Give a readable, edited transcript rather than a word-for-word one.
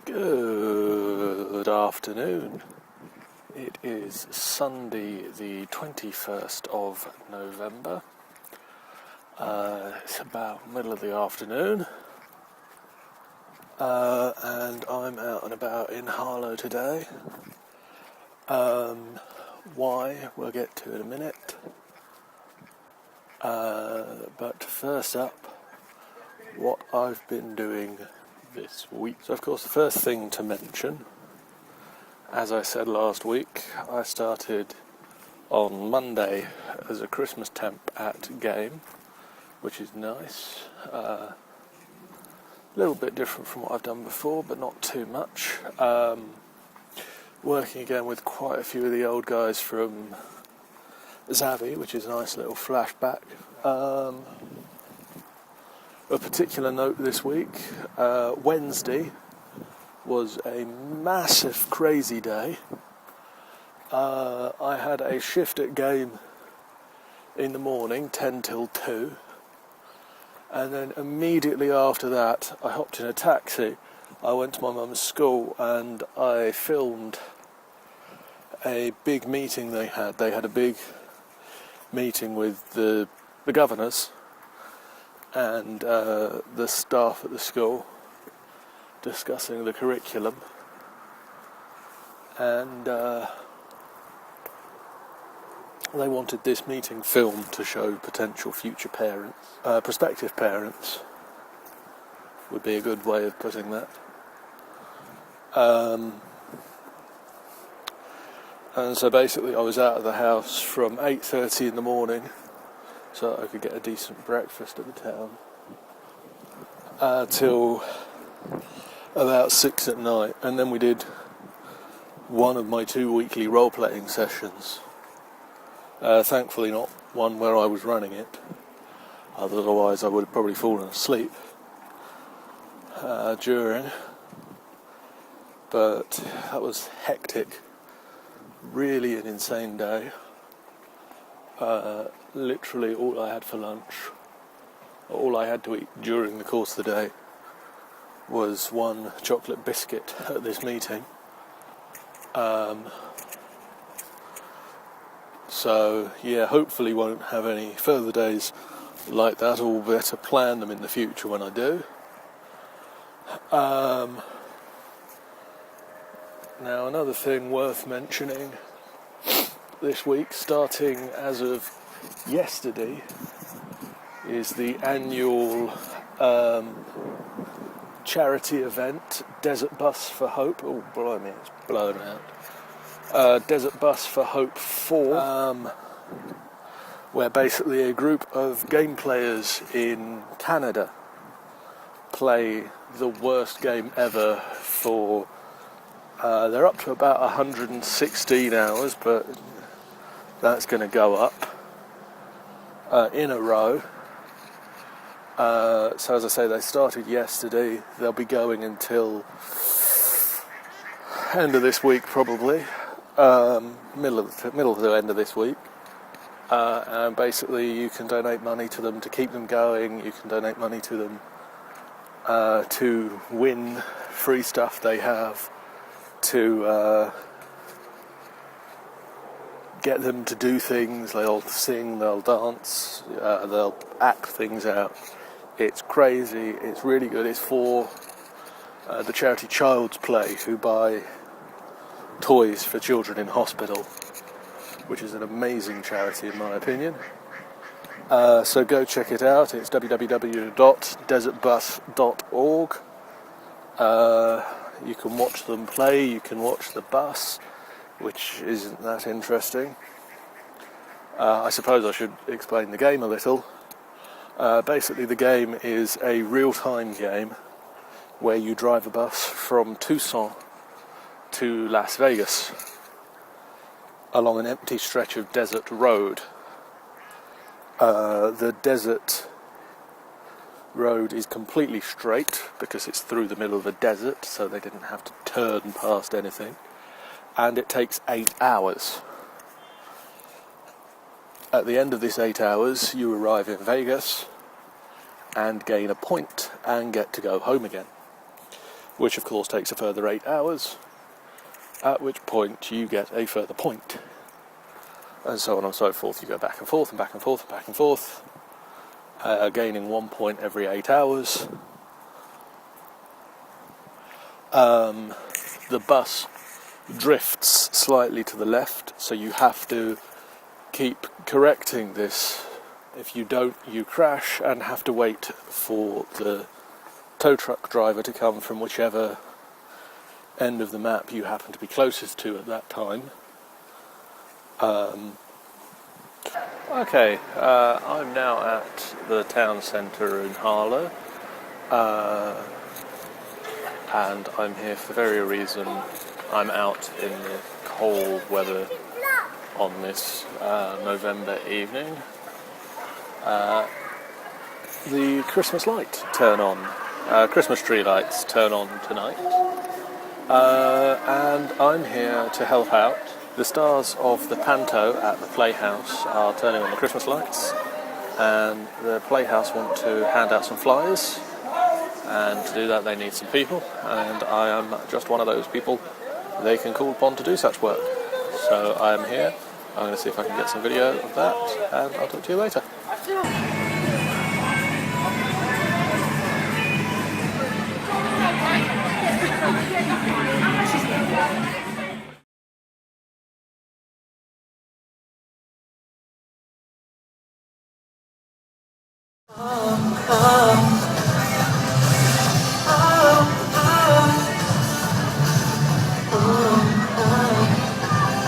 Good afternoon. It is Sunday the 21st of November. It's about middle of the afternoon. And I'm out and about in Harlow today. Why? We'll get to in a minute. But first up, what I've been doing this week. So of course the first thing to mention, as I said last week, I started on Monday as a Christmas temp at Game, which is nice. A little bit different from what I've done before, but not too much. Working again with quite a few of the old guys from Zavi, which is a nice little flashback. A particular note this week, Wednesday was a massive, crazy day. I had a shift at Game in the morning, 10 till 2, and then immediately after that I hopped in a taxi. I went to my mum's school and I filmed a big meeting they had. They had a big meeting with the governors and the staff at the school discussing the curriculum, and they wanted this meeting filmed to show potential future parents, prospective parents would be a good way of putting that. And so basically I was out of the house from 8:30 in the morning so that I could get a decent breakfast at the town, till about 6 at night, and then we did one of my 2 weekly role-playing sessions. Thankfully not one where I was running it, otherwise I would have probably fallen asleep during, but that was hectic, really an insane day. Literally all I had for lunch, all I had to eat during the course of the day, was one chocolate biscuit at this meeting. So yeah, hopefully won't have any further days like that, or better plan them in the future when I do. Now another thing worth mentioning this week, starting as of yesterday, is the annual charity event, Desert Bus for Hope. Oh, blimey, it's blown out. Desert Bus for Hope 4, where basically a group of game players in Canada play the worst game ever for, they're up to about 116 hours, but that's going to go up in a row. So as I say, they started yesterday. They'll be going until end of this week, probably, middle of the end of this week. And basically, you can donate money to them to keep them going. You can donate money to them to win free stuff they have, to get them to do things. They'll sing, they'll dance, they'll act things out. It's crazy, it's really good. It's for the charity Child's Play, who buy toys for children in hospital, which is an amazing charity in my opinion. So go check it out. It's www.desertbus.org. You can watch them play, you can watch the bus, which isn't that interesting. I suppose I should explain the game a little. Basically the game is a real-time game where you drive a bus from Tucson to Las Vegas along an empty stretch of desert road. The desert road is completely straight because it's through the middle of the desert, so they didn't have to turn past anything. And it takes 8 hours. At the end of this 8 hours, you arrive in Vegas and gain a point and get to go home again. which of course takes a further 8 hours, at which point you get a further point, and so on and so forth. You go back and forth and back and forth and back and forth, gaining 1 point every 8 hours. The bus drifts slightly to the left, so you have to keep correcting this. If you don't, you crash and have to wait for the tow truck driver to come from whichever end of the map you happen to be closest to at that time. Okay, I'm now at the town centre in Harlow, and I'm here for the very reason I'm out in the cold weather on this November evening. The Christmas lights turn on. Christmas tree lights turn on tonight. And I'm here to help out. The stars of the Panto at the Playhouse are turning on the Christmas lights, and the Playhouse want to hand out some flyers, and to do that they need some people, and I am just one of those people they can call upon to do such work. So I am here. I'm going to see if I can get some video of that, and I'll talk to you later.